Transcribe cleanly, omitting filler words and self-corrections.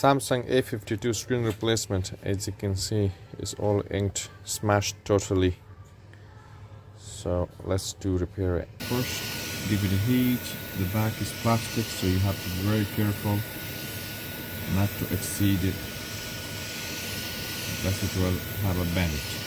Samsung A52 screen replacement, as you can see, is all inked, smashed totally. So let's do repair it. First, give it a heat. The back is plastic, so you have to be very careful not to exceed it, because it will have a bend.